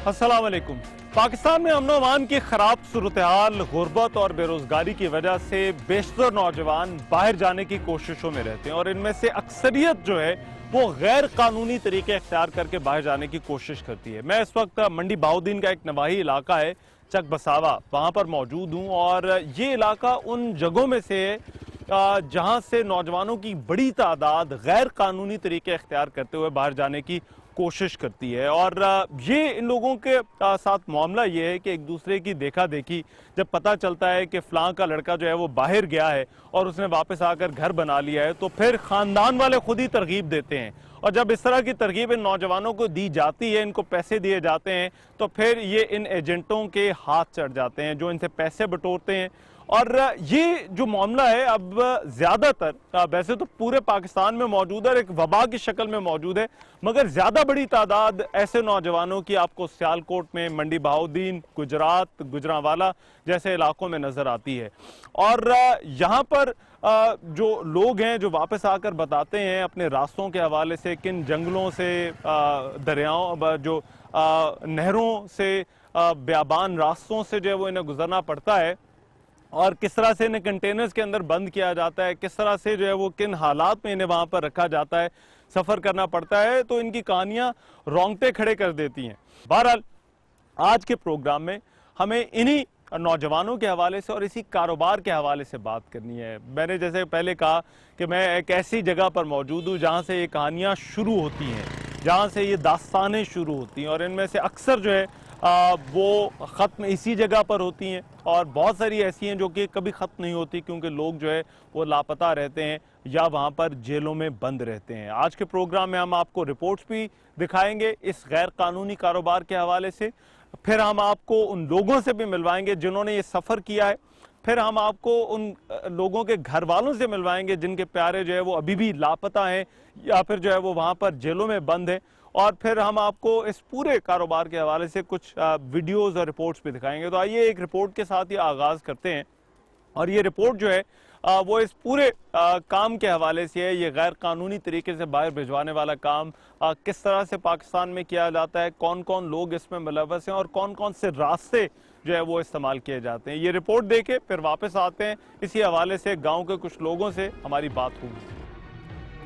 अस्सलाम वालेकुम। पाकिस्तान में अमन अमान की खराब सूरत हाल, गुर्बत और बेरोजगारी की वजह से बेशतर नौजवान बाहर जाने की कोशिशों में रहते हैं और इनमें से अक्सरियत जो है वो गैर कानूनी तरीके इख्तियार करके बाहर जाने की कोशिश करती है। मैं इस वक्त मंडी बहाउद्दीन का एक नवाही इलाका है चक बसावा, वहाँ पर मौजूद हूँ और ये इलाका उन जगहों में से है जहाँ से नौजवानों की बड़ी तादाद गैर कानूनी तरीके इख्तियार करते हुए बाहर जाने की कोशिश करती है। और ये इन लोगों के साथ मामला ये है कि एक दूसरे की देखा देखी जब पता चलता है कि फलां का लड़का जो है वो बाहर गया है और उसने वापस आकर घर बना लिया है, तो फिर ख़ानदान वाले खुद ही तरगीब देते हैं। और जब इस तरह की तरगीब इन नौजवानों को दी जाती है, इनको पैसे दिए जाते हैं, तो फिर ये इन एजेंटों के हाथ चढ़ जाते हैं जो इनसे पैसे बटोरते हैं। और ये जो मामला है अब ज़्यादातर वैसे तो पूरे पाकिस्तान में मौजूद है, एक वबा की शक्ल में मौजूद है, मगर ज़्यादा बड़ी तादाद ऐसे नौजवानों की आपको सियालकोट में, मंडी बहाउद्दीन, गुजरात, गुजरांवाला जैसे इलाकों में नज़र आती है। और यहाँ पर जो लोग हैं जो वापस आकर बताते हैं अपने रास्तों के हवाले से, किन जंगलों से, दरियाओं, जो नहरों से, बियाबान रास्तों से जो है वो इन्हें गुजरना पड़ता है और किस तरह से इन्हें कंटेनर्स के अंदर बंद किया जाता है, किस तरह से जो है वो किन हालात में इन्हें वहाँ पर रखा जाता है, सफ़र करना पड़ता है, तो इनकी कहानियाँ रोंगटे खड़े कर देती हैं। बहरहाल आज के प्रोग्राम में हमें इन्हीं नौजवानों के हवाले से और इसी कारोबार के हवाले से बात करनी है। मैंने जैसे पहले कहा कि मैं एक ऐसी जगह पर मौजूद हूँ जहाँ से ये कहानियाँ शुरू होती हैं, जहाँ से ये दास्तानें शुरू होती हैं और इनमें से अक्सर जो है वो ख़त्म इसी जगह पर होती हैं और बहुत सारी ऐसी हैं जो कि कभी ख़त्म नहीं होती क्योंकि लोग जो है वो लापता रहते हैं या वहाँ पर जेलों में बंद रहते हैं। आज के प्रोग्राम में हम आपको रिपोर्ट्स भी दिखाएंगे इस गैर कानूनी कारोबार के हवाले से, फिर हम आपको उन लोगों से भी मिलवाएंगे जिन्होंने ये सफ़र किया है, फिर हम आपको उन लोगों के घर वालों से मिलवाएंगे जिनके प्यारे जो है वो अभी भी लापता हैं या फिर जो है वो वहाँ पर जेलों में बंद हैं, और फिर हम आपको इस पूरे कारोबार के हवाले से कुछ वीडियोज़ और रिपोर्ट्स भी दिखाएंगे। तो आइए एक रिपोर्ट के साथ ही आगाज़ करते हैं और ये रिपोर्ट जो है वो इस पूरे काम के हवाले से है। ये गैर कानूनी तरीके से बाहर भिजवाने वाला काम किस तरह से पाकिस्तान में किया जाता है, कौन कौन लोग इसमें मुलव्वस हैं और कौन कौन से रास्ते जो है वो इस्तेमाल किए जाते हैं। ये रिपोर्ट देके फिर वापस आते हैं, इसी हवाले से गाँव के कुछ लोगों से हमारी बात होगी।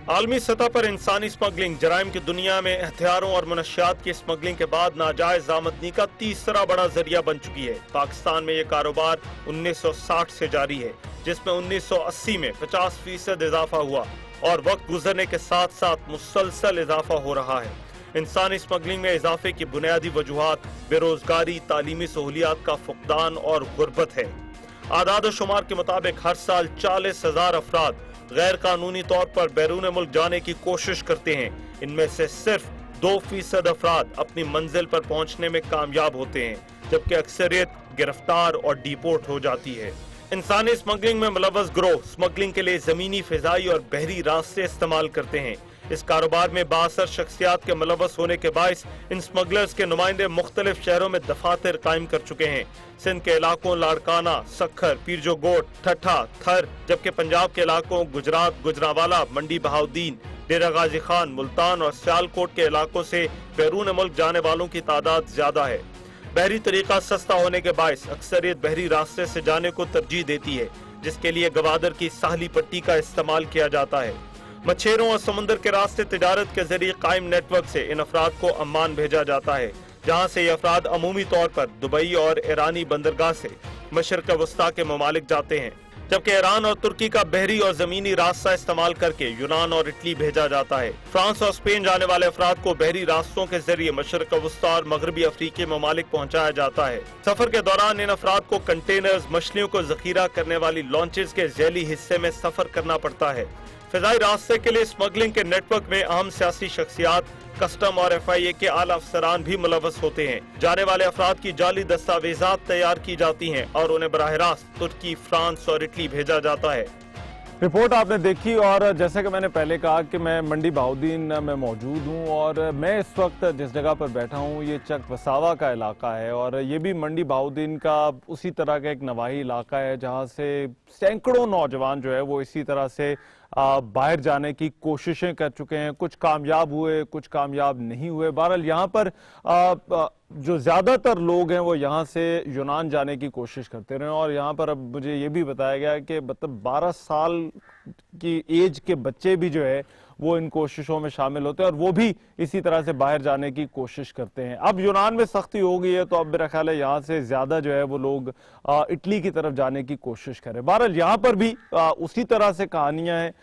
आलमी सतह पर इंसानी स्मगलिंग जराइम की दुनिया में हथियारों और मनशियात की स्मगलिंग के बाद नाजायज आमदनी का तीसरा बड़ा जरिया बन चुकी है। पाकिस्तान में ये कारोबार 1960 से जारी है, जिसमें 1980 में 50% इजाफा हुआ और वक्त गुजरने के साथ साथ मुसलसल इजाफा हो रहा है। इंसानी स्मगलिंग में इजाफे की बुनियादी वजूहात बेरोजगारी, तालीमी सहूलियात का फुकदान और गुर्बत है। आदाद शुमार के मुताबिक हर साल 40,000 अफराद गैर कानूनी तौर पर बैरून मुल्क जाने की कोशिश करते हैं। इनमें से सिर्फ 2% अफराद अपनी मंजिल पर पहुंचने में कामयाब होते हैं, जबकि अक्सरियत गिरफ्तार और डिपोर्ट हो जाती है। इंसानी स्मगलिंग में मुलव्वस गिरोह स्मगलिंग के लिए जमीनी, फिजाई और बहरी रास्ते इस्तेमाल करते हैं। इस कारोबार में बासर शख्सियात के मुलव्वस होने के बाइस इन स्मगलर्स के नुमाइंदे मुख्तलिफ शहरों में दफातर कायम कर चुके हैं। सिंध के इलाकों लाड़काना, सखर, पीरजोगोट, ठट्ठा, थर, जबकि पंजाब के इलाकों गुजरात, गुजरांवाला, मंडी बहाउद्दीन, डेरा गाजी खान, मुल्तान और सियालकोट के इलाकों से बैरून मुल्क जाने वालों की तादाद ज्यादा है। बहरी तरीका सस्ता होने के बाइस अक्सरियत बहरी रास्ते से जाने को तरजीह देती है, जिसके लिए गवादर की साहली पट्टी का इस्तेमाल किया जाता है। मछेरों और समुद्र के रास्ते तिजारत के जरिए कायम नेटवर्क से इन अफराद को अम्मान भेजा जाता है, जहाँ से ये अफराद अमूमी तौर पर दुबई और ईरानी बंदरगाह से मशरक़ वस्ता के ममालिक जाते हैं, जबकि ईरान और तुर्की का बहरी और जमीनी रास्ता इस्तेमाल करके यूनान और इटली भेजा जाता है। फ्रांस और स्पेन जाने वाले अफराद को बहरी रास्तों के जरिए मशरक़ वस्ता और मगरबी अफ्रीकी ममालिक पहुँचाया जाता है। सफर के दौरान इन अफराद को कंटेनर्स, मछलियों को जखीरा करने वाली लॉन्चेस के झैली हिस्से में सफर करना पड़ता है। फिजाई रास्ते के लिए स्मगलिंग के नेटवर्क में अहम सियासी शख्सियात, कस्टम और FIA के आला अफसरान भी मुलव्वस होते हैं। जाने वाले अफराद की जाली दस्तावेजात तैयार की जाती हैं और उन्हें बराह रास्त तुर्की, फ्रांस और इटली भेजा जाता है। रिपोर्ट आपने देखी और जैसे कि मैंने पहले कहा कि मैं मंडी बहाउद्दीन में मौजूद हूँ और मैं इस वक्त जिस जगह पर बैठा हूँ ये चक बसावा का इलाका है और ये भी मंडी बहाउद्दीन का उसी तरह का एक नवाही इलाका है जहाँ से सैकड़ों नौजवान जो है वो इसी तरह से बाहर जाने की कोशिशें कर चुके हैं, कुछ कामयाब हुए, कुछ कामयाब नहीं हुए। बहरहाल यहाँ पर जो ज़्यादातर लोग हैं वो यहाँ से यूनान जाने की कोशिश करते रहे, और यहाँ पर अब मुझे ये भी बताया गया है कि मतलब 12 साल की एज के बच्चे भी जो है वो इन कोशिशों में शामिल होते हैं, और वो भी इसी तरह से बाहर जाने की कोशिश करते हैं। अब यूनान में सख्ती हो गई है, तो अब मेरा ख्याल है यहाँ से ज़्यादा जो है वो लोग इटली की तरफ जाने की कोशिश करें। बहरहाल यहाँ पर भी उसी तरह से कहानियाँ हैं।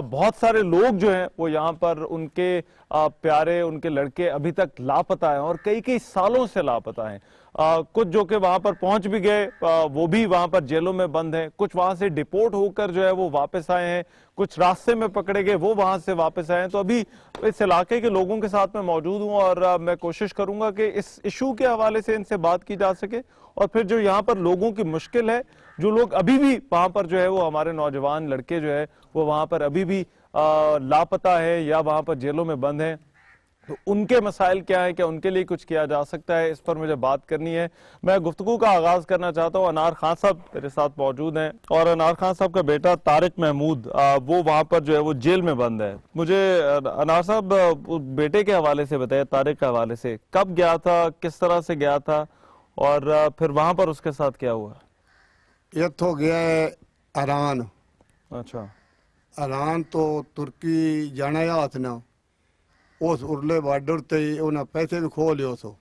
बहुत सारे लोग जो हैं वो यहाँ पर उनके प्यारे, उनके लड़के अभी तक लापता हैं, और कई कई सालों से लापता हैं। कुछ जो कि वहां पर पहुंच भी गए, वो भी वहां पर जेलों में बंद हैं। कुछ वहां से डिपोर्ट होकर जो है वो वापस आए हैं, कुछ रास्ते में पकड़े गए, वो वहां से वापस आए हैं। तो अभी इस इलाके के लोगों के साथ मैं मौजूद हूं, और मैं कोशिश करूंगा कि इस इशू के हवाले से इनसे बात की जा सके, और फिर जो यहाँ पर लोगों की मुश्किल है, जो लोग अभी भी वहां पर जो है वो हमारे नौजवान लड़के जो है वो वहां पर अभी भी लापता है या वहां पर जेलों में बंद हैं, तो उनके मसाइल क्या है, क्या उनके लिए कुछ किया जा सकता है, इस पर मुझे बात करनी है। मैं गुफ्तगू का आगाज करना चाहता हूँ। अनार खान साहब मेरे साथ मौजूद हैं, और अनार खान साहब का बेटा तारिक महमूद वो वहां पर जो है वो जेल में बंद है। मुझे अनार साहब बेटे के हवाले से बताइए, तारिक के हवाले से, कब गया था, किस तरह से गया था, और फिर वहां पर उसके साथ क्या हुआ? इत्थों गया है ईरान। अच्छा। ईरान तो तुर्की जाना है हाथ ना, उस उरले बार्डर ते उन्हें पैसे भी खो लियो सो,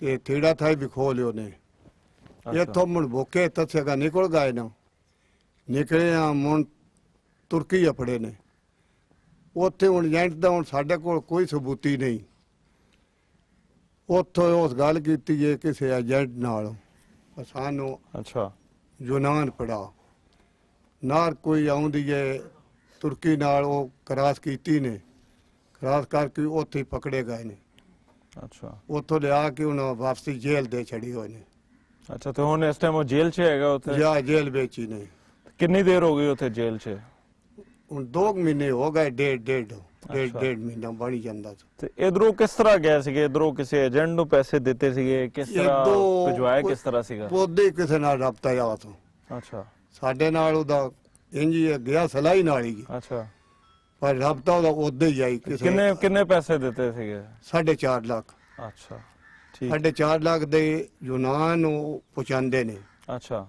ते थीड़ा था भी खो लियो ने। इत्थों मुड़ भूखे तथे का निकल गए ना, निकले मुड़ तुर्की अपड़े ने। उत्थे हुण एजेंट दा हुण साडे कोल कोई सबूती नहीं। उत्थों उस गल कीती है किसी एजेंट नाल, सानू अच्छा यूनान पड़ा नार कोई आउंदी है तुर्की नाल, वो क्रॉस कीती ने, क्रॉस करके उत्थे पकड़े गए ने। अच्छा। उत्थों लिया के उन्हें वापसी जेल दे छड़ी हुई ने। अच्छा, तो हुण इस टाइम वो जेल 'ਚ ਹੈਗਾ ਉੱਥੇ? या जेल बेची ने। कितनी देर हो गई ਉੱਥੇ जेल 'ਚ? ਹੁਣ 2 ਮਹੀਨੇ ਹੋ ਗਏ, ਡੇਢ ਮਹੀਨਾ ਬਣੀ ਜਾਂਦਾ ਸੀ। ਤੇ ਇਧਰੋਂ ਕਿਸ ਤਰ੍ਹਾਂ ਗਿਆ ਸੀਗੇ? ਇਧਰੋਂ ਕਿਸੇ ਏਜੰਟ ਨੂੰ ਪੈਸੇ ਦਿੱਤੇ ਸੀਗੇ, ਕਿਸ ਤਰ੍ਹਾਂ ਭਿਜਵਾਇਆ, ਕਿਸ ਤਰ੍ਹਾਂ ਸੀਗਾ? ਉਹਦੇ ਕਿਸੇ ਨਾਲ ਰابطਾ ਆ ਤੋਂ। ਅੱਛਾ। ਸਾਡੇ ਨਾਲ ਉਹਦਾ ਇੰਜ ਹੀ ਗਿਆ, ਸਲਾਈ ਨਾਲ ਹੀ, ਅੱਛਾ। ਪਰ ਰابطਾ ਉਹਦਾ ਉਹਦੇ ਹੀ ਆਈ ਕਿਸੇ। ਕਿੰਨੇ ਪੈਸੇ ਦਿੱਤੇ ਸੀਗੇ? 4.5 ਲੱਖ। ਅੱਛਾ ਠੀਕ। 4.5 ਲੱਖ ਦੇ ਯੂਨਾਨ ਨੂੰ ਪਹੁੰਚਾਉਂਦੇ ਨੇ। ਅੱਛਾ।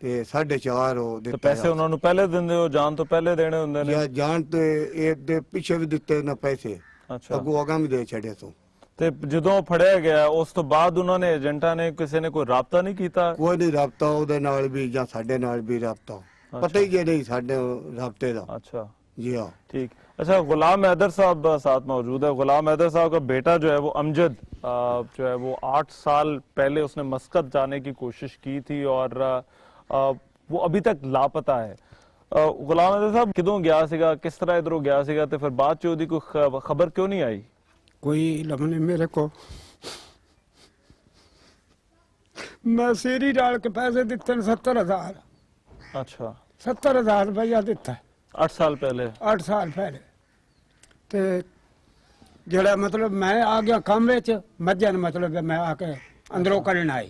ਤੇ 4.5 ਉਹ ਤੇ ਦਿੱਤੇ। ਪੈਸੇ ਉਹਨਾਂ ਨੂੰ ਪਹਿਲੇ ਦਿੰਦੇ ਹੋ, ਜਾਣ ਤੋਂ ਪਹਿਲੇ ਦੇਣੇ ਹੁੰਦੇ ਨੇ? ਜਾਂ ਜਾਣ ਤੇ ਇਹਦੇ ਪਿੱਛੇ ਵੀ ਦਿੱਤੇ ਨਾ ਪੈਸੇ, ਅੱਛਾ। ਅੱਗੋਂ ਅਗਾਂ ਵੀ ਦੇ ਛੱਡੇ ਤੋਂ। ਤੇ ਜਦੋਂ ਫੜਿਆ ਗਿਆ ਉਸ ਤੋਂ ਬਾਅਦ ਉਹਨਾਂ ਨੇ, ਏਜੰਟਾਂ ਨੇ, ਕਿਸੇ ਨੇ ਕੋਈ ਰਾਬਤਾ ਨਹੀਂ ਕੀਤਾ? ਕੋਈ ਨਹੀਂ ਰابطਾ ਉਹਦੇ ਨਾਲ ਵੀ ਜਾਂ ਸਾਡੇ ਨਾਲ ਵੀ ਰابطਾ, ਪਤਾ ਹੀ ਜੇ ਨਹੀਂ ਸਾਡੇ ਰابطੇ ਦਾ। अच्छा जी हाँ ठीक। अच्छा, गुलाम हैदर साहब साथ मौजूद है। गुलाम हैदर साहब का बेटा जो है वो अमजद जो है वो 8 साल पहले उसने मस्कत जाने की कोशिश की थी, और वो अभी तक लापता है। गुलाम हैदर साहब किदों गया सीगा, किस तरह इधरों गया सीगा, ते फिर बाद च ओदी कोई खबर क्यों नहीं आई? कोई लमने मेरे को मैं सीरी डाल के पैसे दिते 70,000। अच्छा। 70,000 रुपया दिता है 8 साल पहले? 8 साल पहले। ते जड़ा मतलब मैं आ गया कमरे च, मज्जां मतलब मैं आके अंदरों कढ़न आई,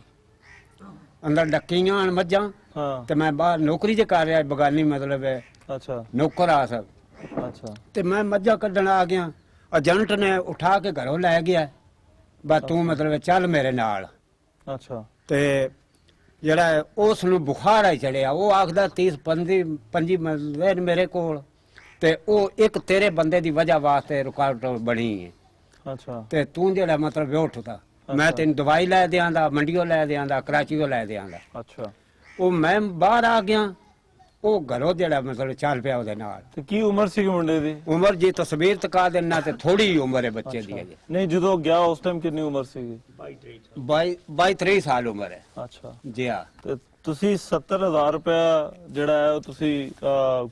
अंदर डक्कियां मज्जां। हाँ। ते मैं बाहर नौकरी च कर रहा बगानी मतलब है, अच्छा। नौकर आ सब। अच्छा। ते मैं मज्जां कढ़न आ गया, एजेंट ने उठा के घरों लै गया, बस तू मतलब चल मेरे नाल। अच्छा। ते जड़ा उस नूं बुखार आई चढ़िया, वो आखदा 30-35 मरले ने मेरे कोल, ते ओ एक तेरे बंदे दी वजह वास्ते रुकावट बनी है। अच्छा। ते तू जड़ा मतलब उठदा, मैं तेन दवाई लै दियांदा, मंडियों लै दियांदा, कराचियों लै दियांदा। अच्छा। ओ मैं बाहर आ गया, ओ घरों जड़ा मतलब चल पिया ओदे नाल। ਤੇ ਕੀ ਉਮਰ ਸੀ ਮੁੰਡੇ ਦੀ? उम्र जी तस्वीर तका देना ते थोड़ी ही उम्र है बच्चे दी अजे। ਨਹੀਂ, ਜਦੋਂ ਗਿਆ ਉਸ ਟਾਈਮ ਕਿੰਨੀ ਉਮਰ ਸੀਗੀ? 22-23 साल उम्र है। ਅੱਛਾ। जी हाँ। ਤੇ ਤੁਸੀਂ 70,000 ਰੁਪਇਆ ਜਿਹੜਾ ਹੈ ਉਹ ਤੁਸੀਂ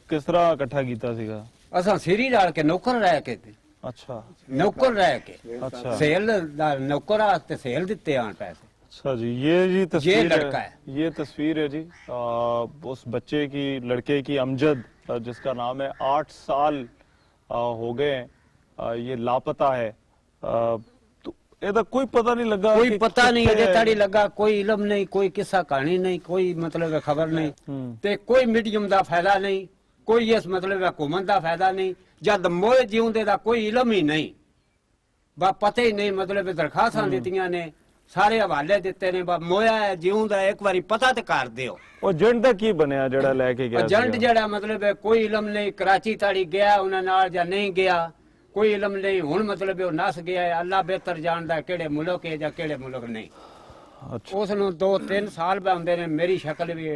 ਕਿਸ ਤਰ੍ਹਾਂ ਇਕੱਠਾ ਕੀਤਾ ਸੀਗਾ? असा सीरी डाल के नौकर रह के थे। अच्छा। नौकर रह के अच्छा। सेल नौकर आस्ते सेल दिते आन पैसे। अच्छा जी, ये जी तस्वीर लड़का है। ये तस्वीर है जी उस बच्चे की, लड़के की, अमजद, जिसका नाम है। 8 साल हो गए ये लापता है। तो ਇਹਦਾ ਕੋਈ ਪਤਾ ਨਹੀਂ ਲੱਗਾ? कोई पता नहीं अजे ताड़ी लगा, कोई इलम नहीं, कोई किस्सा कहानी नहीं, कोई मतलब खबर नहीं, ते कोई मीडियम दा फैला नहीं, ਕੋਈ ਇਸ ਮਤਲਬ ਹਕੂਮਤ ਦਾ ਫਾਇਦਾ ਨਹੀਂ, ਜਦ ਮੋਏ ਜਿਉਂਦੇ ਦਾ ਕੋਈ ਇਲਮ ਹੀ ਨਹੀਂ, ਬਾ ਪਤਾ ਹੀ ਨਹੀਂ, ਮਤਲਬ ਦਰਖਾਸਤਾਂ ਦਿੱਤੀਆਂ ਨੇ, ਸਾਰੇ ਹਵਾਲੇ ਦਿੱਤੇ ਨੇ, ਬਾ ਮੋਇਆ ਜਿਉਂਦਾ ਇੱਕ ਵਾਰੀ ਪਤਾ ਤੇ ਕਰ ਦਿਓ। ਉਹ ਏਜੰਟ ਦਾ ਕੀ ਬਣਿਆ ਜਿਹੜਾ ਲੈ ਕੇ ਗਿਆ ਏਜੰਟ ਜਿਹੜਾ ਮਤਲਬ ਕੋਈ ਇਲਮ ਨਹੀਂ, ਕਰਾਚੀ ਤਾੜੀ ਗਿਆ ਉਹਨਾਂ ਨਾਲ ਜਾਂ ਨਹੀਂ ਗਿਆ, ਕੋਈ ਇਲਮ ਨਹੀਂ। ਹੁਣ ਮਤਲਬ ਉਹ ਨਸ ਗਿਆ ਹੈ, ਅੱਲਾ ਬਿਹਤਰ ਜਾਣਦਾ ਕਿਹੜੇ ਮੁਲਕ ਹੈ ਜਾਂ ਕਿਹੜੇ ਮੁਲਕ ਨਹੀਂ। ਅੱਛਾ ਉਸ ਨੂੰ 2-3 ਸਾਲ ਬੰਦੇ ਨੇ, ਮੇਰੀ ਸ਼ਕਲ ਵੀ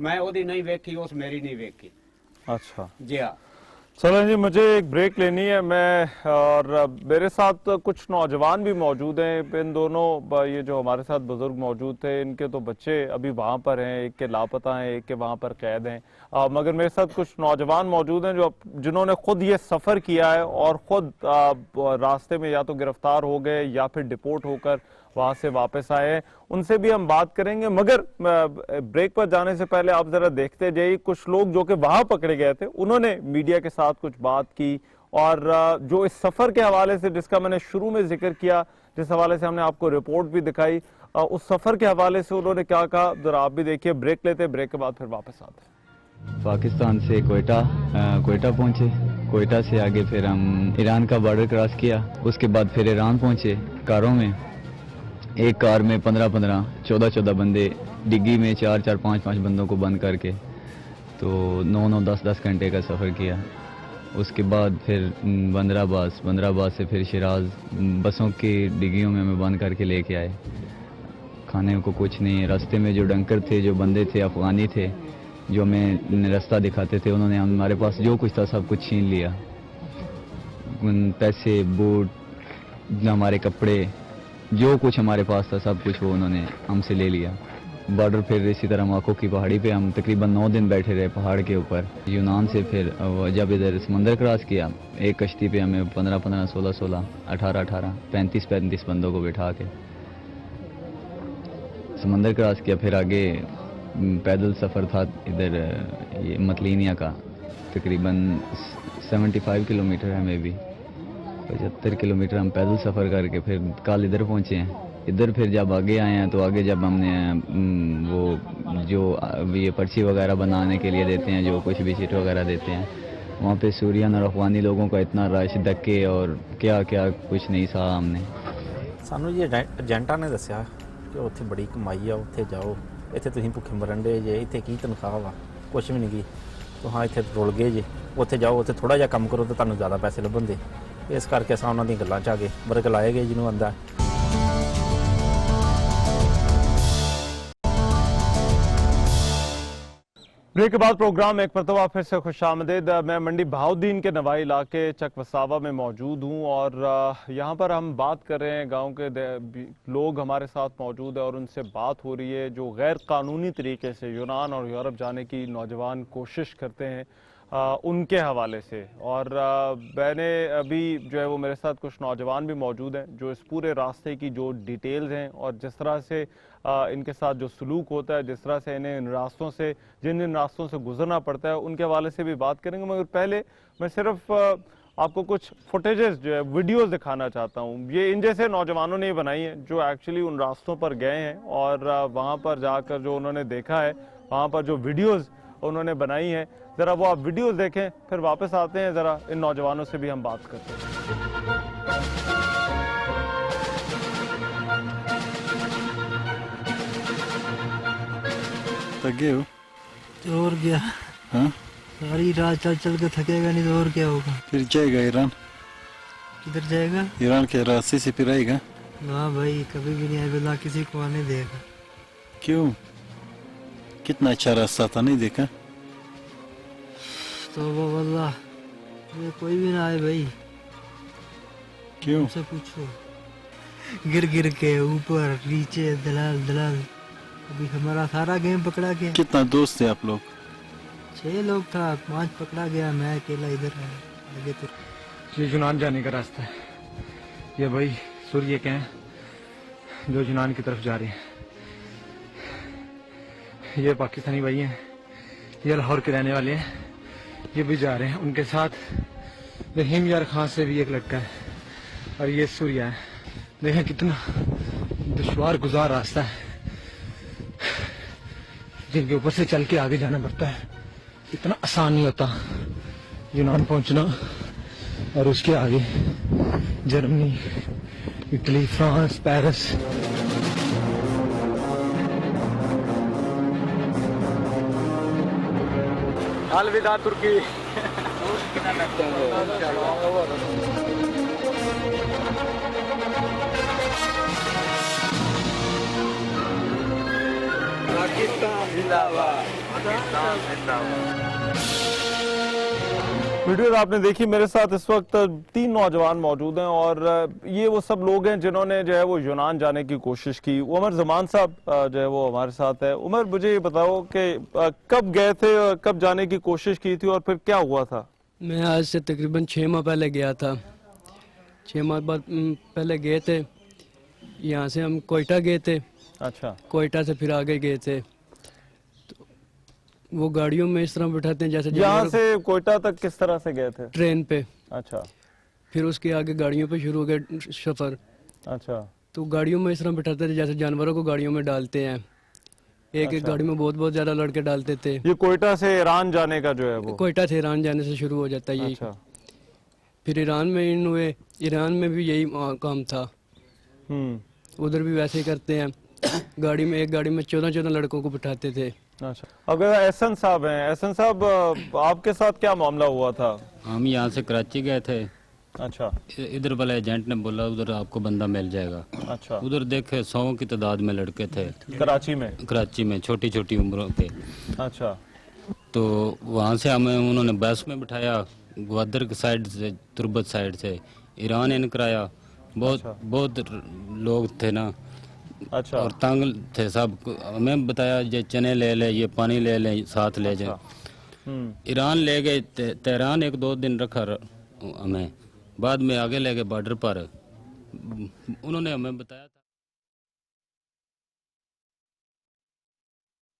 ਮੈਂ ਉਹਦੀ ਨਹੀਂ ਵੇਖੀ, ਉਸ ਮੇਰੀ नहीं ਵੇਖੀ। अच्छा जी हाँ। चलो जी, मुझे एक ब्रेक लेनी है। मैं और मेरे साथ कुछ नौजवान भी मौजूद हैं। इन दोनों ये जो हमारे साथ बुजुर्ग मौजूद थे, इनके तो बच्चे अभी वहाँ पर हैं, एक के लापता हैं, एक के वहाँ पर कैद हैं। मगर मेरे साथ कुछ नौजवान मौजूद हैं जो जिन्होंने खुद ये सफ़र किया है और ख़ुद रास्ते में या तो गिरफ्तार हो गए या फिर डिपोर्ट होकर वहाँ से वापस आए हैं। उनसे भी हम बात करेंगे, मगर ब्रेक पर जाने से पहले आप जरा देखते जाइए, कुछ लोग जो कि वहाँ पकड़े गए थे उन्होंने मीडिया के साथ कुछ बात की, और जो इस सफ़र के हवाले से जिसका मैंने शुरू में जिक्र किया, जिस हवाले से हमने आपको रिपोर्ट भी दिखाई, उस सफ़र के हवाले से उन्होंने क्या कहा, जरा आप भी देखिए। ब्रेक लेते, ब्रेक के बाद फिर वापस आते हैं। पाकिस्तान से कोयटा पहुंचे, कोयटा से आगे फिर हम ईरान का बॉर्डर क्रॉस किया, उसके बाद फिर ईरान पहुंचे। कारों में, एक कार में 15-15, 14-14 बंदे, डिग्गी में 4-4, 5-5 बंदों को बंद करके, तो 9-9, 10-10 घंटे का सफ़र किया। उसके बाद फिर बंदराबाद से फिर शिराज, बसों की डिग्गियों में हमें बंद करके लेके आए। खाने को कुछ नहीं, रास्ते में जो डंकर थे, जो बंदे थे अफ़गानी थे, जो हमें रास्ता दिखाते थे, उन्होंने हमारे पास जो कुछ था सब कुछ छीन लिया। पैसे, बूट, हमारे कपड़े, जो कुछ हमारे पास था सब कुछ वो उन्होंने हमसे ले लिया। बॉर्डर फिर इसी तरह माको की पहाड़ी पे हम तकरीबन 9 दिन बैठे रहे पहाड़ के ऊपर। यूनान से फिर जब इधर समंदर क्रॉस किया, एक कश्ती पे हमें 15-15, 16-16, 18-18, 35-35 बंदों को बिठा के समंदर क्रॉस किया। फिर आगे पैदल सफ़र था इधर ये मतलीनिया का, तकरीबन 75 किलोमीटर है, में भी 75 किलोमीटर हम पैदल सफ़र करके फिर कल इधर पहुँचे हैं। इधर फिर जब आगे आए हैं तो आगे जब हमने वो जो ये पर्ची वगैरह बनाने के लिए देते हैं, जो कुछ भी सीट वगैरह देते हैं, वहाँ पे सूरियन और अफगानी लोगों का इतना रश, धक्के और क्या क्या कुछ नहीं सहा हमने। ਸਾਨੂੰ ਜੀ ਏਜੰਟਾਂ ਨੇ ਦੱਸਿਆ ਕਿ ਉੱਥੇ ਬੜੀ ਕਮਾਈ ਆ, ਉੱਥੇ ਜਾਓ, ਇੱਥੇ ਤੁਸੀਂ ਭੁੱਖੇ ਮਰਨ ਦੇ ਜੇ, ਇੱਥੇ ਕੀ ਤਨਖਾਹ ਵਾ, ਕੁਛ ਵੀ ਨਹੀਂ ਗੀ, ਤੁਹਾਂ ਇੱਥੇ ਰੁਲ ਗਏ ਜੇ, ਉੱਥੇ ਜਾਓ, ਉੱਥੇ ਥੋੜਾ ਜਿਹਾ ਕੰਮ ਕਰੋ ਤੇ ਤੁਹਾਨੂੰ ਜ਼ਿਆਦਾ ਪੈਸੇ ਲੱਭਣਦੇ। ਇਸ ਕਰਕੇ ਅਸਾਂ ਉਹਨਾਂ ਦੀਆਂ ਗੱਲਾਂ 'ਚ ਆ ਗਏ, ਵਰਗ ਲਾਏ ਗਏ ਜਿਹਨੂੰ ਆਂਦਾ। ब्रेक के बाद प्रोग्राम में एक मरतबा फिर से खुशामदीद। मैं मंडी बहाउद्दीन के नवाई इलाके चकवसावा में मौजूद हूँ और यहाँ पर हम बात कर रहे हैं, गांव के लोग हमारे साथ मौजूद है और उनसे बात हो रही है जो गैर कानूनी तरीके से यूनान और यूरोप जाने की नौजवान कोशिश करते हैं, उनके हवाले से। और मैंने अभी जो है वो मेरे साथ कुछ नौजवान भी मौजूद हैं जो इस पूरे रास्ते की जो डिटेल्स हैं और जिस तरह से इनके साथ जो सलूक होता है, जिस तरह से इन्हें इन रास्तों से जिन रास्तों से गुजरना पड़ता है, उनके हवाले से भी बात करेंगे। मगर पहले मैं सिर्फ आपको कुछ फुटेजेस जो है वीडियोस दिखाना चाहता हूँ। ये इन जैसे नौजवानों ने बनाई हैं जो एक्चुअली उन रास्तों पर गए हैं और वहाँ पर जाकर जो उन्होंने देखा है, वहाँ पर जो वीडियोस उन्होंने बनाई हैं, ज़रा वो आप वीडियोस देखें, फिर वापस आते हैं, ज़रा इन नौजवानों से भी हम बात करते हैं। थके हो? तो और क्या, हाँ? सारी रात चल चल के थकेगा नहीं तो और क्या होगा। फिर जाएगा ईरान? किधर जाएगा? ईरान के रास्ते से फिर आएगा? ना भाई, कभी भी नहीं आएगा, किसी को आने देगा। क्यों? कितना अच्छा रास्ता था, नहीं देखा? तो वो वल्लाह, ये कोई भी ना आए भाई। क्यों? उनसे पूछो, गिर गिर के ऊपर नीचे, दलाल दलाल, अभी हमारा सारा गेम पकड़ा गया। कितना दोस्त है आप लोग? 6 लोग था, 5 पकड़ा गया, मैं अकेला इधर आया। आगे तो ये यूनान जाने का रास्ता है। ये भाई सूर्य के हैं जो यूनान की तरफ जा रहे हैं। ये पाकिस्तानी भाई हैं, ये लाहौर के रहने वाले हैं, ये भी जा रहे हैं। उनके साथ रहीम यार खान से भी एक लड़का है और ये सूर्या है। देखें कितना दुश्वार गुजार रास्ता है, जिनके ऊपर से चल के आगे जाना पड़ता है। इतना आसान नहीं होता यूनान पहुंचना, और उसके आगे जर्मनी, इटली, फ्रांस, पेरिस। अलविदा तुर्की। वीडियो आपने देखी, मेरे साथ इस वक्त 3 नौजवान मौजूद हैं और ये वो सब लोग हैं जिन्होंने जो है वो यूनान जाने की कोशिश की। उमर जमान साहब जो है वो हमारे साथ है। उमर, मुझे ये बताओ कि कब गए थे और कब जाने की कोशिश की थी और फिर क्या हुआ था? मैं आज से तकरीबन 6 माह पहले गया था। 6 माह बाद पहले गए थे। यहाँ से हम कोयटा गए थे। अच्छा। कोयटा से फिर आगे गए थे। तो वो गाड़ियों में इस तरह बिठाते हैं जैसे यहाँ से कोयटा तक किस तरह से गए थे? ट्रेन पे। अच्छा। फिर उसके आगे गाड़ियों पे शुरू हो गए सफ़र। अच्छा। तो गाड़ियों में इस तरह बिठाते थे जैसे जानवरों को गाड़ियों में डालते हैं। एक एक गाड़ी में बहुत बहुत ज़्यादा लड़के डालते थे। ये कोयटा से ईरान जाने का जो है वो? कोयटा से ईरान जाने से शुरू हो जाता है यही। अच्छा। फिर ईरान में इन हुए, ईरान में भी यही काम था। उधर भी वैसे ही करते हैं। गाड़ी में, एक गाड़ी में 14-14 लड़कों को बिठाते थे। अच्छा। अगर एहसन साहब हैं, एहसन साहब आपके साथ क्या मामला हुआ था? हम यहाँ से कराची गए थे। अच्छा। इधर वाले एजेंट ने बोला उधर आपको बंदा मिल जाएगा। अच्छा। उधर देखे 100 की तादाद में लड़के थे कराची में? कराची में, छोटी छोटी उम्रों के। अच्छा। तो वहाँ से हमें उन्होंने बस में बिठाया, ग्वादर की साइड से, तुर्बत साइड से ईरान इन कराया। बहुत लोग थे ना। अच्छा। और तंग थे सब। हमें बताया ये चने ले ले, ये पानी ले ले, साथ ले जाए। ईरान ले गए, तेहरान 1-2 दिन रखा हमें। बाद में आगे ले गए बॉर्डर पर। उन्होंने हमें बताया था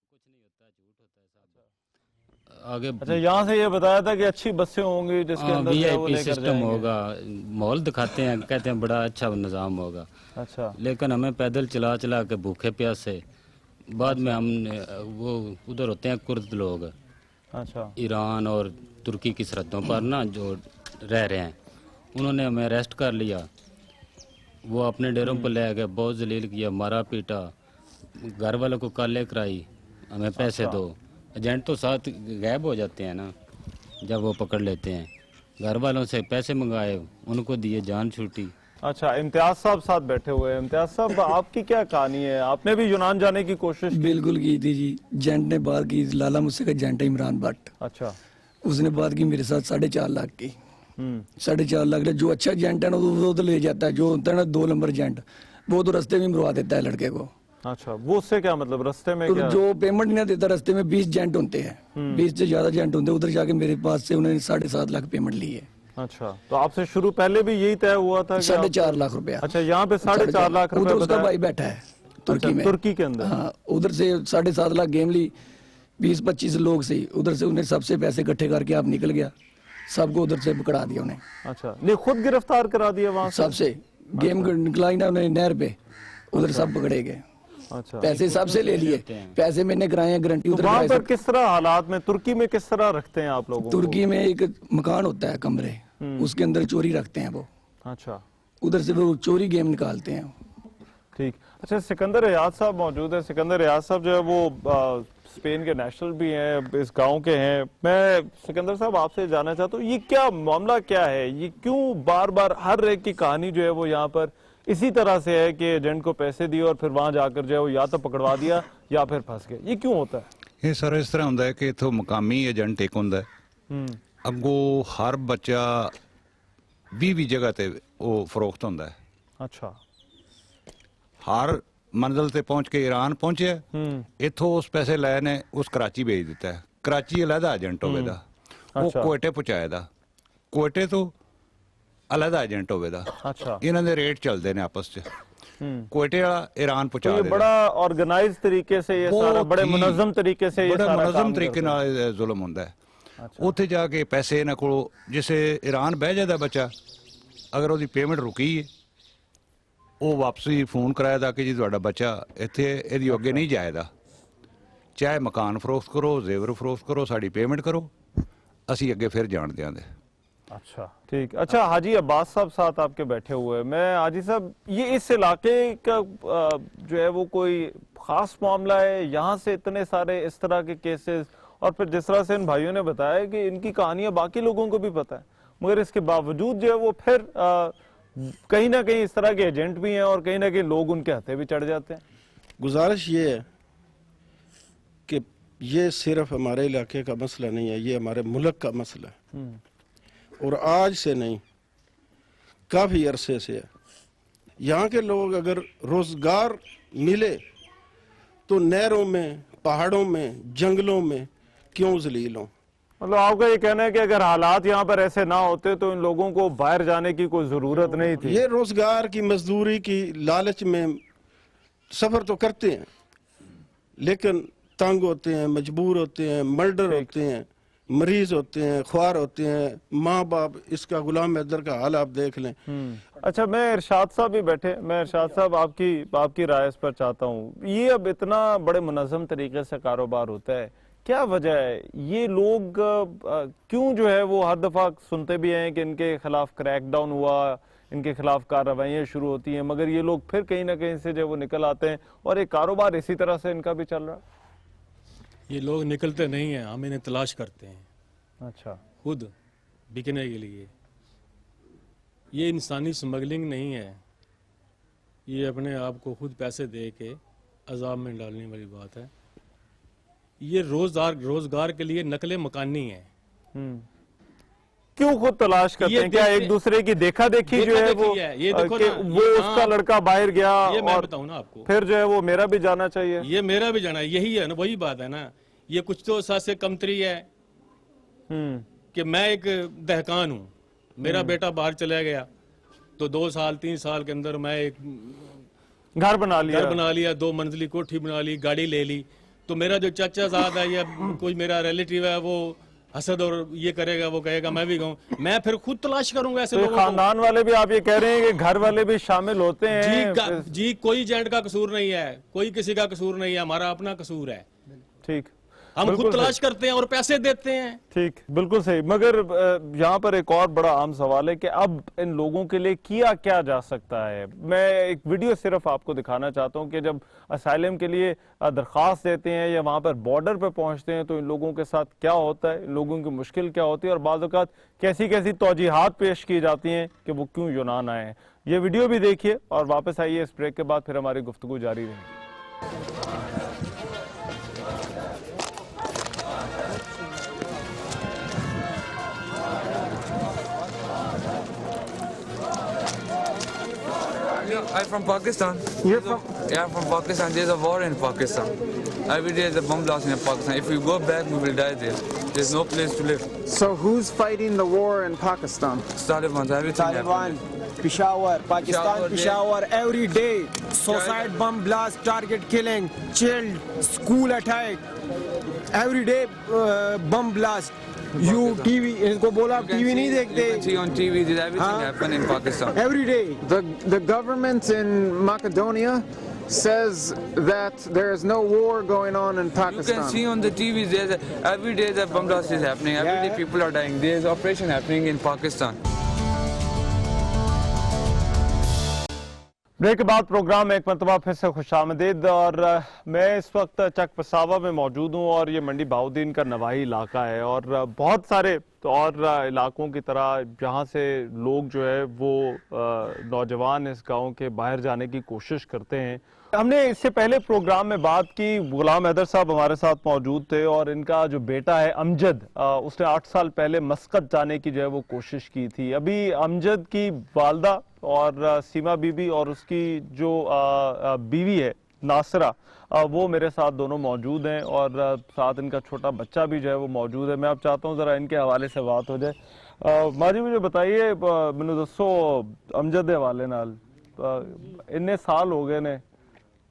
कुछ नहीं होता, झूठ होता है सब आगे। अच्छा, यहाँ से ये बताया था कि अच्छी बसें होंगी जिसके अंदर VIP सिस्टम होगा, माहौल दिखाते हैं, कहते हैं बड़ा अच्छा निज़ाम होगा। अच्छा। लेकिन हमें पैदल चला चला के भूखे प्यासे। बाद में हमने वो उधर होते हैं कुर्द लोग। अच्छा। ईरान और तुर्की की सरहदों पर ना जो रह रहे हैं, उन्होंने हमें अरेस्ट कर लिया। वो अपने डेरों पर ले गए, बहुत जलील किया, मारा पीटा, घर वालों को काले कराई, हमें पैसे दो। एजेंट तो साथ गायब हो जाते हैं ना जब वो पकड़ लेते हैं। घर वालों से पैसे मंगाए, उनको दिए, जान छूटी। अच्छा, इम्तियाज साहब साथ बैठे हुए हैं। इम्तियाज साहब, आपकी क्या कहानी है? आपने भी यूनान जाने की कोशिश? बिल्कुल की थी जी। एजेंट ने बात की, लाला मुझसे का एजेंट है इमरान भट्ट। अच्छा। उसने बात की मेरे साथ 4.5 लाख की। 4.5 लाख जो अच्छा एजेंट है ना वो तो ले जाता है। जो होता है ना 2 नंबर एजेंट, वो तो रास्ते में मरवा देता है लड़के को। अच्छा, वो उससे क्या मतलब? रास्ते में तो क्या? जो पेमेंट नहीं देता, रास्ते में 20 एजेंट होते हैं, 20 से ज्यादा एजेंट होते हैं। उधर जाके मेरे पास से उन्होंने 7.5 लाख पेमेंट ली है। अच्छा, तो आपसे शुरू पहले भी यही तय हुआ था? 4.5 लाख रुपया। अच्छा, यहाँ पे 4.5 लाख रुपया उसका भाई बैठा है तुर्की में, तुर्की के अंदर। हाँ, उधर से 7.5 लाख गेम ली, 20-25 लोग से। उधर से उन्हें सबसे पैसे इकट्ठे करके आप निकल गया, सबको उधर से पकड़ा दिया उन्हें। अच्छा, नहीं खुद गिरफ्तार करा दिया वहाँ से? सबसे गेम निकलाई ना उन्हें नहर पे, उधर सब पकड़े गए। अच्छा। पैसे सबसे ले लिए, पैसे मैंने कराए हैं, गारंटी उधर। वहाँ पर किस तरह हालात में, तुर्की में किस तरह रखते हैं आप लोगों को? तुर्की में एक मकान होता है, कमरे, उसके अंदर चोरी रखते हैं वो। अच्छा। उधर से वो चोरी गेम निकालते हैं। ठीक। अच्छा, सिकंदर रियाज साहब मौजूद है। सिकंदर रियाज साहब जो है वो स्पेन के नेशनल भी हैं, इस गांव के हैं। मैं सिकंदर साहब आपसे जानना चाहता हूँ, ये क्या मामला क्या है? ये क्यों बार बार हर एक की कहानी जो है वो यहाँ पर इसी तरह से है कि एजेंट को पैसे दिए और फिर वहां जाकर जो है वो या तो पकड़वा दिया या फिर फंस गए? ये क्यों होता है? ਇਹ ਸਰ ਇਸ ਤਰ੍ਹਾਂ ਹੁੰਦਾ ਹੈ ਕਿ ਇਥੋਂ ਮਕਾਮੀ ਏਜੰਟ ਇੱਕ ਹੁੰਦਾ ਅੱਗੋਂ ਹਰ ਬੱਚਾ 20 ਜਗ੍ਹਾ ਤੇ ਉਹ ਫਰੋਖਤ ਹੁੰਦਾ ਹੈ। ਅੱਛਾ। ਹਰ ਮੰਜ਼ਿਲ ਤੇ ਪਹੁੰਚ ਕੇ ਈਰਾਨ ਪਹੁੰਚਿਆ, ਇਥੋਂ ਉਸ ਪੈਸੇ ਲੈ ਨੇ ਉਸ ਕਰਾਚੀ ਭੇਜ ਦਿੱਤਾ ਹੈ। ਕਰਾਚੀ ਅਲੱਗਾ ਏਜੰਟ ਹੋਵੇਗਾ, ਉਹ ਕੋਇਟੇ ਪਹੁੰਚਾਏਗਾ, ਕੋਇਟੇ ਤੋਂ ਅਲੱਗਾ ਏਜੰਟ ਹੋਵੇਗਾ। ਅੱਛਾ। ਇਹਨਾਂ ਦੇ ਰੇਟ ਚੱਲਦੇ ਨੇ ਆਪਸ 'ਚ। कोयटे वाला ईरान पहुंचा देगा। बड़ा ऑर्गेनाइज तरीके से ये सारा, बड़े मुनज़्ज़म तरीके से ये सारा मुनज़्ज़म तरीके नाल जुल्म होंदा है। ਉੱਥੇ ਜਾ ਕੇ ਪੈਸੇ ਇਹਨਾਂ ਕੋਲ, ਜਿਸੇ ਈਰਾਨ ਬਹਿ ਜਾਂਦਾ ਬੱਚਾ, ਅਗਰ ਉਹਦੀ ਪੇਮੈਂਟ ਰੁਕੀ ਹੈ, ਉਹ ਵਾਪਸੀ ਫੋਨ ਕਰਾਇਆ ਕਿ ਜੀ ਤੁਹਾਡਾ ਬੱਚਾ ਇੱਥੇ, ਇਹਦੀ ਅੱਗੇ ਨਹੀਂ ਜਾਏਗਾ। ਚਾਹੇ ਮਕਾਨ ਫਰੋਖਤ ਕਰੋ, ਜ਼ੇਵਰ ਫਰੋਖਤ ਕਰੋ, ਸਾਡੀ ਪੇਮੈਂਟ ਕਰੋ, ਅਸੀਂ ਅੱਗੇ ਫਿਰ ਜਾਣ ਦਿਆਂਗੇ। अच्छा ठीक। अच्छा हाजी अब्बास साहब साथ आपके बैठे हुए हैं। मैं हाजी साहब, ये इस इलाके का जो है वो कोई खास मामला है, यहाँ से इतने सारे इस तरह के केसेस, और फिर जिस तरह से इन भाइयों ने बताया कि इनकी कहानियां बाकी लोगों को भी पता है, मगर इसके बावजूद जो है वो फिर कहीं ना कहीं इस तरह के एजेंट भी हैं और कहीं ना कहीं लोग उनके हथे भी चढ़ जाते हैं। गुजारिश ये है कि ये सिर्फ हमारे इलाके का मसला नहीं है, ये हमारे मुल्क का मसला है, और आज से नहीं काफ़ी अरसे से है। यहाँ के लोग अगर रोज़गार मिले तो नहरों में, पहाड़ों में, जंगलों में क्यों ज़लील हों? मतलब आपका ये कहना है कि अगर हालात यहाँ पर ऐसे ना होते तो इन लोगों को बाहर जाने की कोई ज़रूरत नहीं थी। ये रोज़गार की, मजदूरी की लालच में सफ़र तो करते हैं, लेकिन तंग होते हैं, मजबूर होते हैं, मर्डर होते हैं, मरीज होते हैं, ख्वार होते हैं, माँ बाप, इसका गुलाम हैदर का हाल आप देख लें। अच्छा, मैं इरशाद साहब भी बैठे, मैं इरशाद साहब आपकी राय इस पर चाहता हूँ। ये अब इतना बड़े मुनज़्ज़म तरीके से कारोबार होता है, क्या वजह है? ये लोग क्यों जो है वो हर दफ़ा सुनते भी हैं कि इनके खिलाफ क्रैकडाउन हुआ, इनके खिलाफ कार्रवाइयाँ शुरू होती हैं, मगर ये लोग फिर कहीं ना कहीं से जो वो निकल आते हैं और एक कारोबार इसी तरह से इनका भी चल रहा है। ये लोग निकलते नहीं हैं, हम इन्हें तलाश करते हैं। अच्छा, खुद बिकने के लिए। ये इंसानी स्मगलिंग नहीं है, ये अपने आप को खुद पैसे दे के अजाब में डालने वाली बात है। ये रोजगार के लिए नकले मकानी है। क्यों खुद तलाश करते हैं? क्या एक दूसरे की देखा देखी जो है वो, ये देखो कि ना, वो उसका लड़का बाहर गया ये मैं और बताऊं ना आपको, फिर जो है वो मेरा भी जाना चाहिए, ये मेरा भी जाना है, यही है ना, वही बात है ना। ये कुछ तो साथ से कमतरी है कि मैं एक दहकान हूँ, मेरा बेटा बाहर चला गया तो 2 साल 3 साल के अंदर मैं एक घर बना लिया, 2 मंजिली कोठी बना ली, गाड़ी ले ली, तो मेरा जो चाचा साथ है या कोई मेरा रिलेटिव है वो हसद और ये करेगा, वो कहेगा मैं भी कहूँ, मैं फिर खुद तलाश करूंगा ऐसे तो लोगों खानदान वाले भी आप ये कह रहे हैं कि घर वाले भी शामिल होते हैं? जी कोई एजेंट का कसूर नहीं है, कोई किसी का कसूर नहीं है, हमारा अपना कसूर है। ठीक, हम खुद तलाश करते हैं और पैसे देते हैं। ठीक, बिल्कुल सही। मगर यहाँ पर एक और बड़ा आम सवाल है कि अब इन लोगों के लिए किया क्या जा सकता है। मैं एक वीडियो सिर्फ आपको दिखाना चाहता हूँ कि जब असाइलम के लिए दरख्वास्त देते हैं या वहाँ पर बॉर्डर पर पहुँचते हैं तो इन लोगों के साथ क्या होता है, इन लोगों की मुश्किल क्या होती है और बाज़ औक़ात कैसी कैसी तौजीहात पेश की जाती हैं कि वो क्यों यूनान आए हैं। ये वीडियो भी देखिए और वापस आइए, इस ब्रेक के बाद फिर हमारी गुफ्तगू जारी रहेगी। I'm from Pakistan. You're from? Yeah, I'm from Pakistan. There's a war in Pakistan. Every day there's a bomb blast in Pakistan. If we go back, we will die there. There's no place to live. So who's fighting the war in Pakistan? Taliban, everything. Taliban, Peshawar, Pakistan, Peshawar, every day. Suicide bomb blast, target killing, child, school attack. Every day bomb blast. You TV, इनको बोला TV नहीं देखते? You can see on TV, there's everything happen in Pakistan. Every day. The government in Macedonia says that there is no war going on in Pakistan. You can see on the TV, every day the bomb blast is happening. Every day people are dying. There's operation happening in Pakistan. Break के बाद programme में एक मरतबा फिर से खुशामदीद। और मैं इस वक्त चक पसावा में मौजूद हूँ और ये मंडी बहाउद्दीन का नवाही इलाका है और बहुत सारे और इलाकों की तरह जहाँ से लोग जो है वो नौजवान इस गांव के बाहर जाने की कोशिश करते हैं। हमने इससे पहले प्रोग्राम में बात की, गुलाम हैदर साहब हमारे साथ मौजूद थे और इनका जो बेटा है अमजद, उसने 8 साल पहले मस्कत जाने की जो है वो कोशिश की थी। अभी अमजद की वालदा और सीमा बीबी और उसकी जो बीवी है नासरा, वो मेरे साथ दोनों मौजूद हैं और साथ इनका छोटा बच्चा भी जो है वो मौजूद है। मैं अब चाहता हूँ ज़रा इनके हवाले से बात हो जाए। माजी मुझे बताइए, मैंने दसो अमजद के हवाले नाल इन्ने साल हो गए ने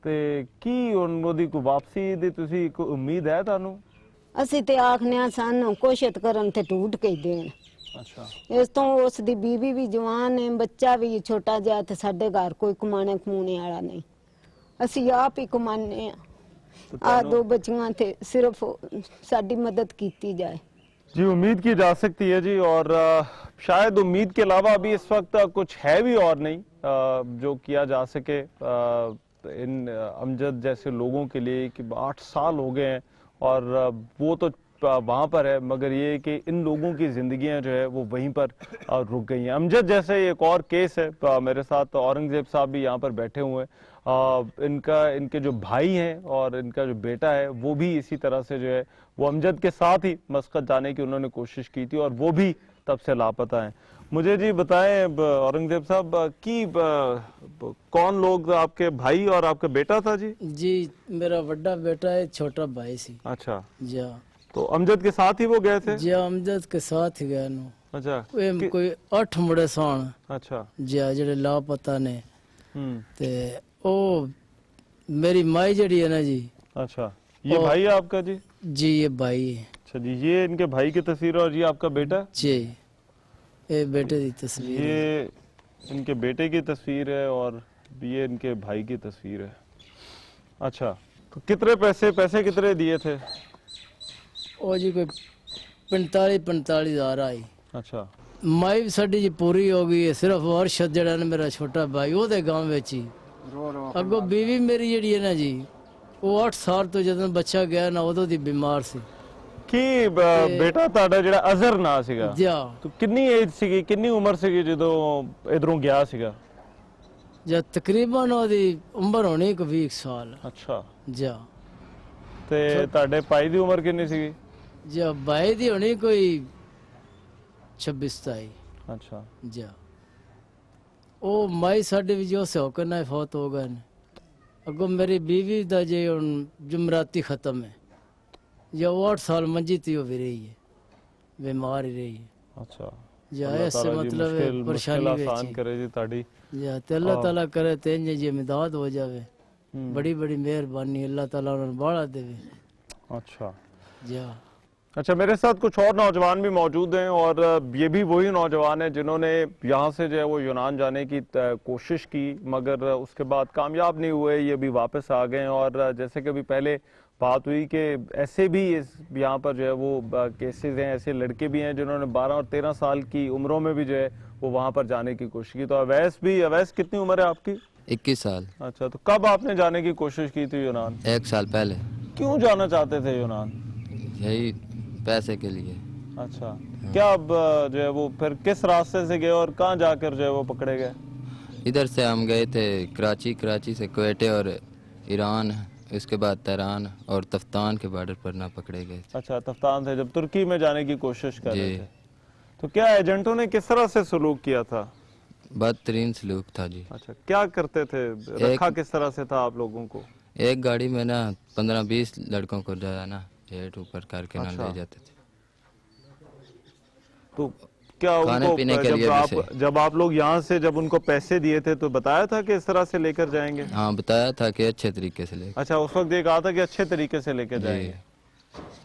ते की उन्होंने को वापसी दी तुसी कोई उम्मीद है तानू? ਅਸੀਂ ਤੇ ਆਖਨੇ ਸਾਨੂੰ ਕੋਸ਼ਿਸ਼ ਕਰਨ ਤੇ ਟੂਟ ਕੇ ਦੇਣ। ਅੱਛਾ, ਇਸ ਤੋਂ ਉਸ ਦੀ ਬੀਵੀ ਵੀ ਜਵਾਨ ਹੈ, ਬੱਚਾ ਵੀ ਛੋਟਾ ਜਿਹਾ ਤੇ ਸਾਡੇ ਘਰ ਕੋਈ ਕਮਾਣੇ ਖਮੂਣੇ ਵਾਲਾ ਨਹੀਂ, ਅਸੀਂ ਆਪ ਹੀ ਕਮਾਨੇ ਆ। ਆ ਦੋ ਬੱਚੀਆਂ ਤੇ ਸਿਰਫ ਸਾਡੀ ਮਦਦ ਕੀਤੀ ਜਾਏ। जी उम्मीद की जा सकती है जी, और शायद उम्मीद के अलावा अभी इस वक्त कुछ है भी और नहीं जो किया जा सके इन अमजद जैसे लोगों के लिए कि 8 साल हो गए हैं और वो तो वहाँ पर है, मगर ये कि इन लोगों की ज़िंदगियाँ जो है वो वहीं पर रुक गई हैं। अमजद जैसे एक और केस है, मेरे साथ औरंगजेब साहब भी यहाँ पर बैठे हुए हैं। इनके जो भाई हैं और इनका जो बेटा है वो भी इसी तरह से जो है वो अमजद के साथ ही मस्कत जाने की उन्होंने कोशिश की थी और वो भी तब से लापता हैं। मुझे जी बताएं औरंगजेब साहब कि कौन लोग आपके भाई और आपका बेटा था जी? जी मेरा बड़ा बेटा है, छोटा भाई सी। अच्छा जी तो अमजद के साथ ही वो गए थे? जी अमजद के साथ ही गए नो। अच्छा कोई 8 मुड़े सन। अच्छा जी जेड़े लापता ने ते ओ मेरी माई जड़ी है ना जी। अच्छा ये भाई है आपका जी? जी ये भाई है। अच्छा जी ये इनके भाई की तस्वीर है और ये आपका बेटा? जी ये बेटे की तस्वीर ये इनके बेटे की तस्वीर है और ये इनके भाई की तस्वीर है। अच्छा तो कितने पैसे कितने दिए थे? ओ जी कोई 45 हजार आई। अच्छा माई भी साडी जी पूरी हो गई है, सिर्फ अरशद जड़ा ना मेरा छोटा भाई ओदे गांव विच ही। अगो बीवी मेरी जड़ी है ना जी वो 8 साल तो ਜਦੋਂ ਬੱਚਾ ਗਿਆ ਨਾ ਉਦੋਂ ਦੀ ਬਿਮਾਰ ਸੀ। ਕੀ ਬੇਟਾ ਤੁਹਾਡਾ ਜਿਹੜਾ ਅਜ਼ਹਰ ਨਾਂ ਸੀਗਾ ਜੀ तो ਕਿੰਨੀ ਏਜ ਸੀਗੀ, ਕਿੰਨੀ ਉਮਰ ਸੀਗੀ ਜਦੋਂ ਇਧਰੋਂ ਗਿਆ ਸੀਗਾ? ਜਦ ਤਕਰੀਬਨ ਉਹਦੀ ਉਮਰ ਹੋਣੀ ਕੋਈ 20 ਸਾਲ। ਅੱਛਾ ਜੀ ਤੇ ਤੁਹਾਡੇ ਭਾਈ ਦੀ ਉਮਰ ਕਿੰਨੀ ਸੀਗੀ? ਜੀ ਭਾਈ ਦੀ ਹੋਣੀ ਕੋਈ 26 27। ਅੱਛਾ ਜੀ ਉਹ ਮਾਈ ਸਾਡੇ ਵੀ ਜੋ ਸੌਕ ਨਾਲ ਫੌਤ ਹੋ ਗਏ ਨੇ। अगो मेरी बीवी दा जे जुमराती खत्म है, या 8 साल मंजी थी वो भी रही है, बीमार ही रही है। अच्छा या ऐसे मतलब परेशानी आसान करे जी ताड़ी या ते अल्लाह ताला करे तेंजे जी इमदाद हो जावे, बड़ी बड़ी मेहरबानी अल्लाह ताला उन्हें बढ़ा देवे। अच्छा या अच्छा मेरे साथ कुछ और नौजवान भी मौजूद हैं और ये भी वही नौजवान हैं जिन्होंने यहाँ से जो है वो यूनान जाने की कोशिश की मगर उसके बाद कामयाब नहीं हुए, ये भी वापस आ गए। और जैसे कि अभी पहले बात हुई कि ऐसे भी यहाँ पर जो है वो केसेस हैं, ऐसे लड़के भी हैं जिन्होंने 12 और 13 साल की उम्रों में भी जो है वो वहाँ पर जाने की कोशिश की। तो अवैस कितनी उम्र है आपकी? 21 साल। अच्छा तो कब आपने जाने की कोशिश की थी यूनान? 1 साल पहले। क्यों जाना चाहते थे यूनान? यही पैसे के लिए। अच्छा क्या अब जो है वो फिर किस रास्ते से गए और कहाँ जाकर जो है वो पकड़े गए? इधर से हम गए थे कराची से क्वेटे और ईरान, इसके बाद तेहरान और तफ्तान के बॉर्डर पर ना पकड़े गए। अच्छा तफ्तान से जब तुर्की में जाने की कोशिश कर रहे थे तो क्या एजेंटों ने किस तरह से सलूक किया था? बदतरीन सलूक था जी। अच्छा क्या करते थे, रखा किस तरह से था आप लोगों को? एक गाड़ी में ना 15-20 लड़कों को जाया ना हेठ ऊपर करके ना ले जाते थे। तो क्या खाने उनको पीने के लिए जब आप लोग यहाँ से जब उनको पैसे दिए थे तो बताया था कि इस तरह से लेकर जाएंगे? हाँ बताया था कि अच्छे तरीके से लेकर। अच्छा उस वक्त ये कहा था कि अच्छे तरीके से लेकर जाएंगे।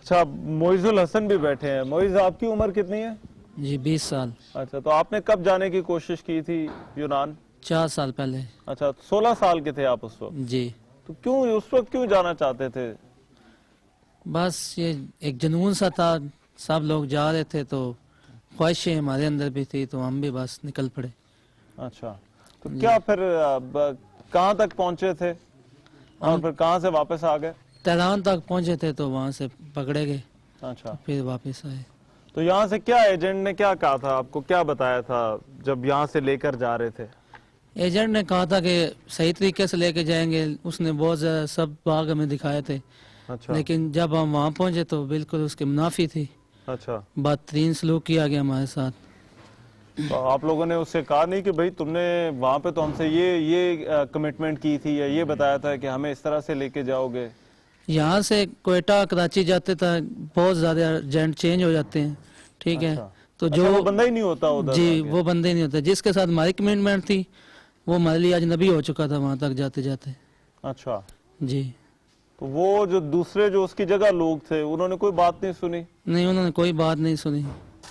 अच्छा मोइजुल हसन भी बैठे हैं। मोइज आपकी उम्र कितनी है? जी 20 साल। अच्छा तो आपने कब जाने की कोशिश की थी यूनान? 4 साल पहले। अच्छा 16 साल के थे आप उस वक्त? जी। तो क्यों उस वक्त क्यों जाना चाहते थे? बस ये एक जुनून सा था, सब लोग जा रहे थे तो ख्वाहिशें हमारे अंदर भी थी तो हम भी बस निकल पड़े। अच्छा तो क्या फिर कहाँ तक पहुँचे थे और फिर कहाँ से वापस आ गए? तेहरान तक पहुँचे थे तो वहाँ से पकड़े गए। अच्छा फिर वापस आए। तो यहाँ से क्या एजेंट ने क्या कहा था आपको, क्या बताया था जब यहाँ से लेकर जा रहे थे? एजेंट ने कहा था कि सही तरीके से लेके जाएंगे, उसने बहुत ज्यादा सब बाग हमें दिखाए थे। अच्छा। लेकिन जब हम वहाँ पहुँचे तो बिल्कुल उसके मुनाफी थी। अच्छा बदतरीन सलूक किया गया हमारे साथ। तो आप लोगों ने उससे कहा नहीं कि भाई तुमने वहाँ पे तो हमसे ये कमिटमेंट की थी या ये बताया था कि हमें इस तरह से लेके जाओगे? यहाँ से कोयटा कराची जाते थे बहुत ज्यादा एजेंट चेंज हो जाते हैं, ठीक है। तो जो वो बंदा ही नहीं होता उधर? जी वो बंदे नहीं होता, जिसके साथ हमारी कमिटमेंट थी वो हमारे लिए अजनबी हो चुका था वहाँ तक जाते जाते। अच्छा जी। तो वो जो दूसरे जो उसकी जगह लोग थे उन्होंने कोई बात नहीं सुनी? नहीं उन्होंने कोई बात नहीं सुनी।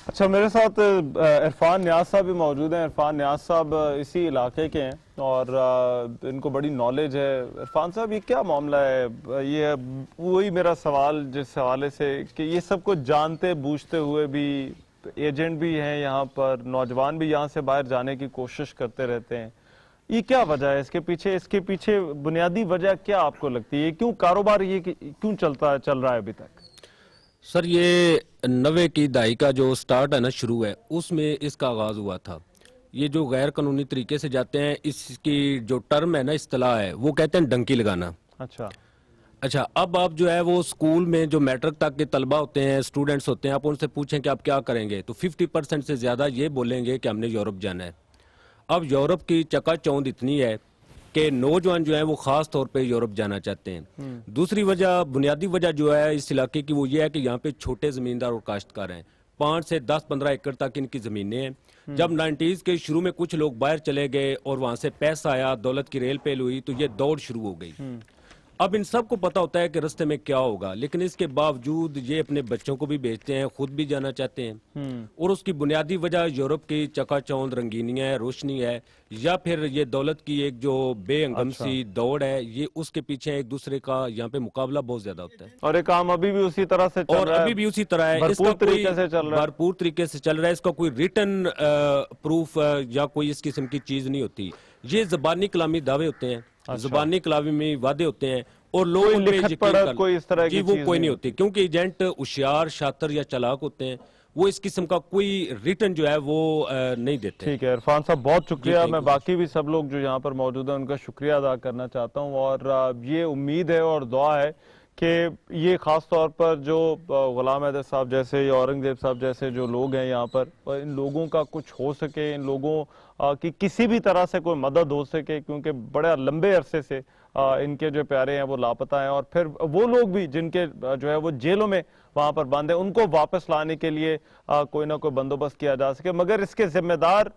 अच्छा, मेरे साथ इरफान नियाज साहब भी मौजूद हैं। इरफान नियाज साहब इसी इलाके के हैं और इनको बड़ी नॉलेज है। इरफान साहब, ये क्या मामला है? ये वही मेरा सवाल जिस हवाले से कि ये सब कुछ जानते बूझते हुए भी एजेंट भी हैं यहाँ पर, नौजवान भी यहाँ से बाहर जाने की कोशिश करते रहते हैं। ये क्या वजह है इसके पीछे बुनियादी वजह क्या आपको लगती है? क्यों कारोबार ये क्यों चल रहा है अभी तक? सर, ये 90 की दहाई का जो स्टार्ट है ना, शुरू है, उसमें इसका आगाज हुआ था। ये जो गैर कानूनी तरीके से जाते हैं, इसकी जो टर्म है ना, इस्तिलाह है, वो कहते हैं डंकी लगाना। अच्छा, अब आप जो है वो स्कूल में जो मैट्रिक तक के तलबा होते हैं, स्टूडेंट्स होते हैं, आप उनसे पूछें कि आप क्या करेंगे, तो 50% से ज़्यादा ये बोलेंगे कि हमने यूरोप जाना है। अब यूरोप की चकाचौंध इतनी है कि नौजवान जो है वो ख़ास तौर पे यूरोप जाना चाहते हैं। दूसरी वजह, बुनियादी वजह जो है इस इलाके की, वो ये है कि यहाँ पे छोटे ज़मींदार और काश्तकार हैं। 5 से 10-15 एकड़ तक इनकी ज़मीनें हैं। जब 90s के शुरू में कुछ लोग बाहर चले गए और वहाँ से पैसा आया, दौलत की रेल पेल हुई, तो ये दौड़ शुरू हो गई। अब इन सब को पता होता है कि रास्ते में क्या होगा, लेकिन इसके बावजूद ये अपने बच्चों को भी बेचते हैं, खुद भी जाना चाहते हैं। और उसकी बुनियादी वजह यूरोप की चकाचौंध, रंगीनी है, रोशनी है, या फिर ये दौलत की एक जो बेअंगम सी दौड़ है, ये उसके पीछे एक दूसरे का यहाँ पे मुकाबला बहुत ज्यादा होता है। और ये काम अभी भी उसी तरह से चल रहा है? अभी भी उसी तरह है, भरपूर तरीके से चल रहा है। भरपूर तरीके से चल रहा है। इसका कोई रिटर्न प्रूफ या कोई इस किस्म की चीज नहीं होती। ये ज़बानी कलामी दावे होते हैं, ज़बानी कलामी वादे होते हैं, और लोग उन पे यकीन कर, कोई इस तरह की वो कोई नहीं होती, क्योंकि एजेंट होशियार, शातिर या चालाक होते हैं, वो इस किस्म का कोई रिटर्न जो है वो नहीं देते। ठीक है इरफान साहब, बहुत शुक्रिया। मैं बाकी भी सब लोग जो यहाँ पर मौजूद हैं उनका शुक्रिया अदा करना चाहता हूँ, और ये उम्मीद है और दुआ है कि ये ख़ास तौर पर जो गुलाम हैदर साहब जैसे या औरंगजेब साहब जैसे जो लोग हैं यहाँ पर, इन लोगों का कुछ हो सके, इन लोगों की किसी भी तरह से कोई मदद हो सके, क्योंकि बड़े लंबे अरसे से इनके जो प्यारे हैं वो लापता हैं, और फिर वो लोग भी जिनके जो है वो जेलों में वहाँ पर बंद हैं, उनको वापस लाने के लिए कोई ना कोई बंदोबस्त किया जा सके। मगर इसके जिम्मेदार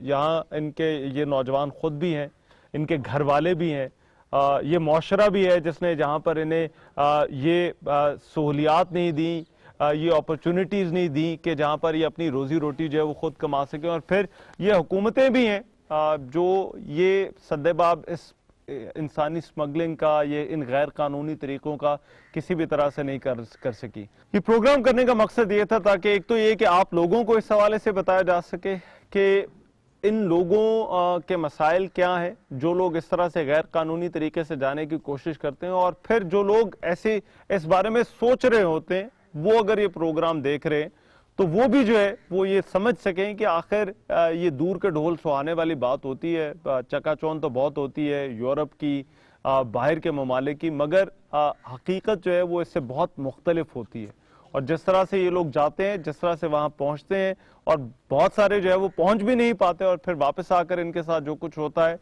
यहाँ इनके ये नौजवान खुद भी हैं, इनके घर वाले भी हैं, ये मुआशरा भी है जिसने जहाँ पर इन्हें ये सहूलियात नहीं दी, ये अपॉर्चुनिटीज़ नहीं दी कि जहाँ पर ये अपनी रोज़ी रोटी जो है वो खुद कमा सकें। और फिर ये हुकूमतें भी हैं जो ये सद्देबाब इस इंसानी स्मगलिंग का, ये इन गैर कानूनी तरीक़ों का किसी भी तरह से नहीं कर सकी। ये प्रोग्राम करने का मकसद ये था ताकि एक तो ये कि आप लोगों को इस हवाले से बताया जा सके कि इन लोगों के मसाइल क्या हैं, जो लोग इस तरह से गैर कानूनी तरीके से जाने की कोशिश करते हैं, और फिर जो लोग ऐसे इस बारे में सोच रहे होते हैं, वो अगर ये प्रोग्राम देख रहे हैं तो वो भी जो है वो ये समझ सकें कि आखिर ये दूर के ढोल सुहाने वाली बात होती है। चकाचौंध तो बहुत होती है यूरोप की, बाहर के ममालिक की, मगर हकीकत जो है वो इससे बहुत मुख्तलिफ होती है। और जिस तरह से ये लोग जाते हैं, जिस तरह से वहाँ पहुँचते हैं, और बहुत सारे जो है वो पहुँच भी नहीं पाते, और फिर वापस आकर इनके साथ जो कुछ होता है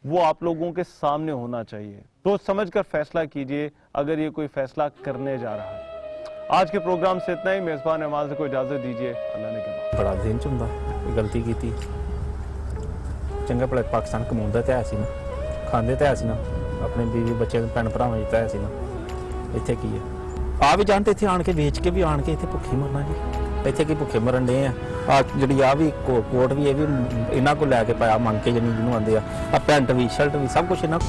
वो आप लोगों के सामने होना चाहिए। तो समझकर फैसला कीजिए अगर ये कोई फैसला करने जा रहा है। आज के प्रोग्राम से इतना ही। मेज़बान अहमान से कोई इजाज़त दीजिए। अल्लाह ने के बड़ा दिन च हुंदा गलती की चंगा भला पाकिस्तान कमाउंदा ते है सी ना, खांदे ते है सी ना, अपने बीवी बच्चे भैन भरावां च ते है सी ना। इत्थे की है आ भी जानते, इत्थे आण के वेच के भी आण के इत्थे भुक्खे मरना जी। इत्थे की भुक्खे मरन डे आ जिहड़ी आ भी कोट भी ये भी इन्हां को लैके पाया मंग के, जिन्होंने आंदे आ पैंट भी शर्ट भी सब कुछ इन्हां